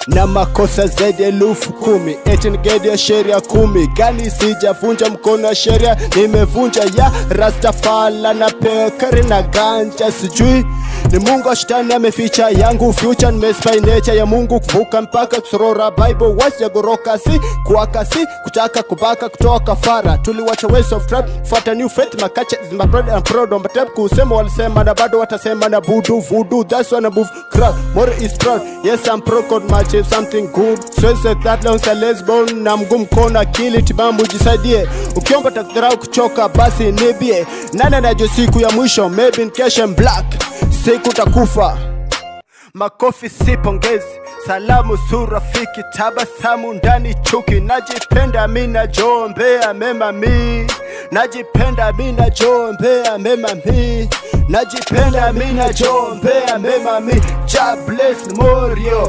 Na makosa zaidi 10,000 eti ngedi ya sheria 10 gani sijavunja mkono wa sheria nimevunja ya Rastafala na pekari na ganja sijui ni Mungu wa shetani ameficha yangu future nimespy nature ya Mungu kuvuka mpaka kusorora Bible wasi ya goroka si kuakasi kutaka kubaka kutoa kafara tuliwacha waste of trap fuata new faith makacha is my brother and proud on but kusema walisema na bado watasema na voodoo that's one above crowd more is proud yes I'm pro code match something good so say that long sa lesbon na mgum kona kili tibamu jisaidie ukiomba takdharau kuchoka basi nibie nani anajua siku ya mwisho maybe in cash and black siku takufa makofi si pongezi salamu surafiki tabasamu ndani chuki najipenda mimi najiombea mema mimi najipenda mimi najiombea mema mimi najipenda mimi najiombea mema mimi God bless Morio.